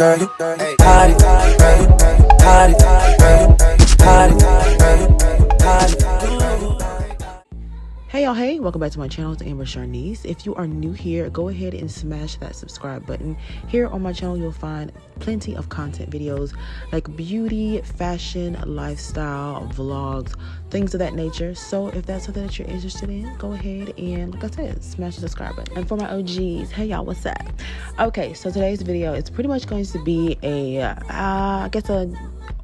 Hey y'all, hey, welcome back to my channel. It's Ambersharniece. If you are new here, go ahead and smash that subscribe button. Here on my channel, you'll find plenty of content videos like beauty, fashion, lifestyle, vlogs, things of that nature. So if that's something that you're interested in, go ahead and, like I said, smash the subscribe button. And for my OGs, hey y'all, what's up? Okay, so today's video is pretty much going to be a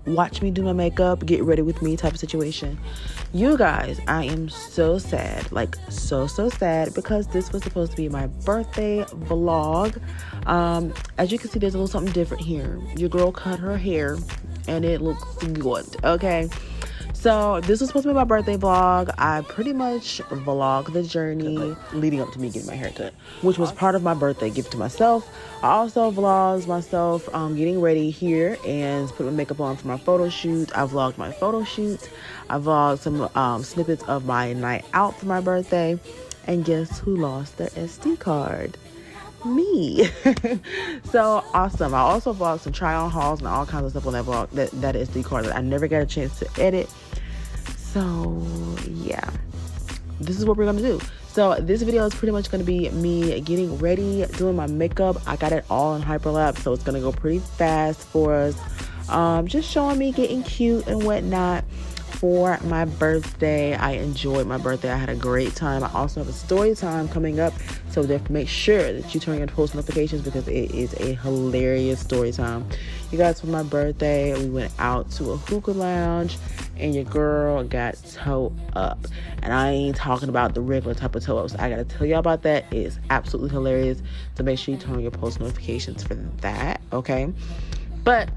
watch me do my makeup, get ready with me type of situation. You guys, I am so sad, like so sad, because this was supposed to be my birthday vlog. As you can see, there's a little something different here. Your girl cut her hair and it looks good, okay? So this was supposed to be my birthday vlog. I pretty much vlogged the journey leading up to me getting my hair cut, which was part of my birthday gift to myself. I also vlogged myself getting ready here and put my makeup on for my photo shoot. I vlogged my photo shoot. I vlogged some snippets of my night out for my birthday. And guess who lost their SD card? Me. So awesome. I also vlogged some try on hauls and all kinds of stuff on that vlog, that SD card that I never got a chance to edit. So yeah, this is what we're gonna do. So this video is pretty much gonna be me getting ready, doing my makeup. I got it all in hyperlapse, so it's gonna go pretty fast for us. Just showing me getting cute and whatnot for my birthday. I enjoyed my birthday. I had a great time. I also have a story time coming up, so make sure that you turn on post notifications because it is a hilarious story time. You guys, for my birthday, we went out to a hookah lounge and your girl got toe up, and I ain't talking about the regular type of toe ups. I gotta tell y'all about that. It is absolutely hilarious, so make sure you turn on your post notifications for that, okay? But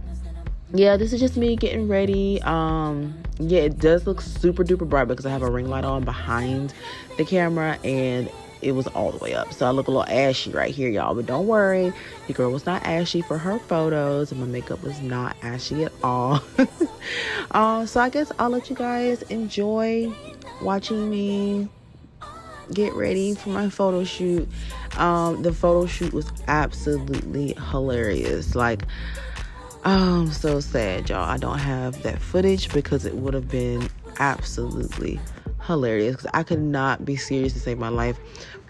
yeah, this is just me getting ready. Yeah, it does look super duper bright because I have a ring light on behind the camera and it was all the way up, so I look a little ashy right here, y'all. But don't worry, your girl was not ashy for her photos and my makeup was not ashy at all. So I guess I'll let you guys enjoy watching me get ready for my photo shoot. The photo shoot was absolutely hilarious. Like, I'm so sad, y'all. I don't have that footage because it would have been absolutely hilarious, because I could not be serious to save my life.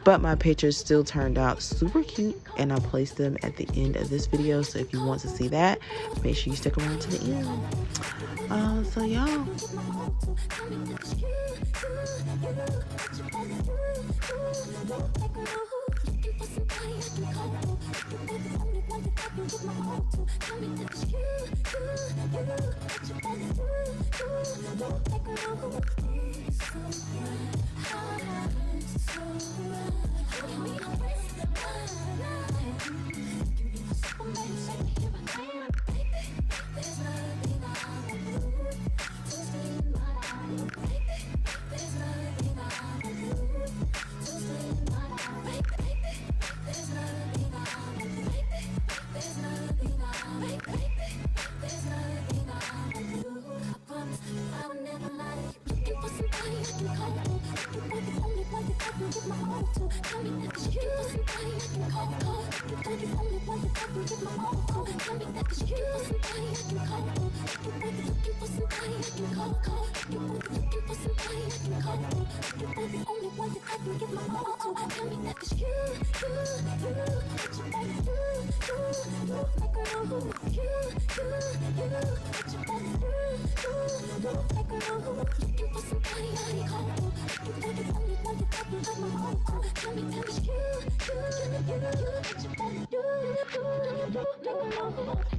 But my pictures still turned out super cute, and I placed them at the end of this video. So if you want to see that, make sure you stick around to the end. So y'all.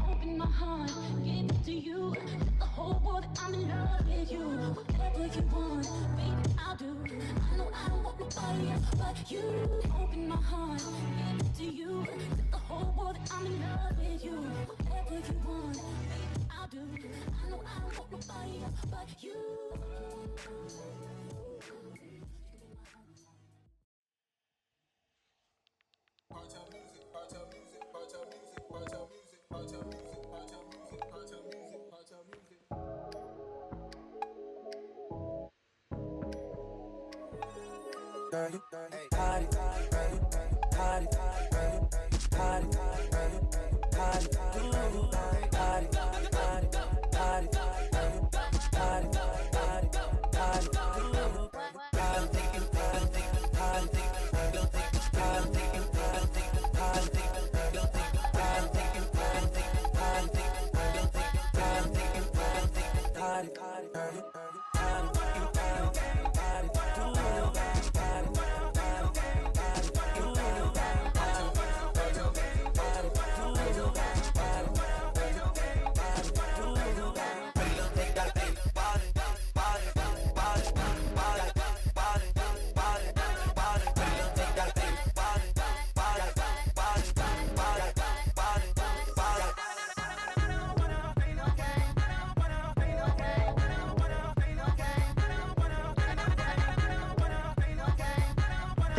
Open my heart, give it to you. The whole world, I'm in love with you. Whatever you want, baby, I'll do. I know I don't want nobody else but you. Open my heart, give it to you. The whole world, I'm in love with you. Whatever you want, baby, I'll do. I know I don't want nobody else but you.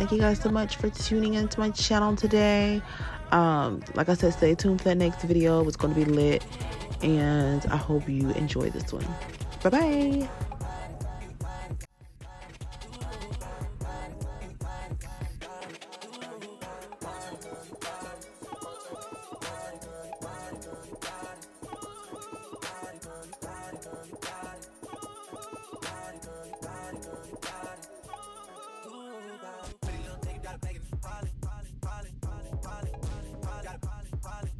Thank you guys so much for tuning into my channel today. Like I said, stay tuned for that next video. It's going to be lit, and I hope you enjoy this one. Bye-bye. Pretty little thing, gotta make it. Got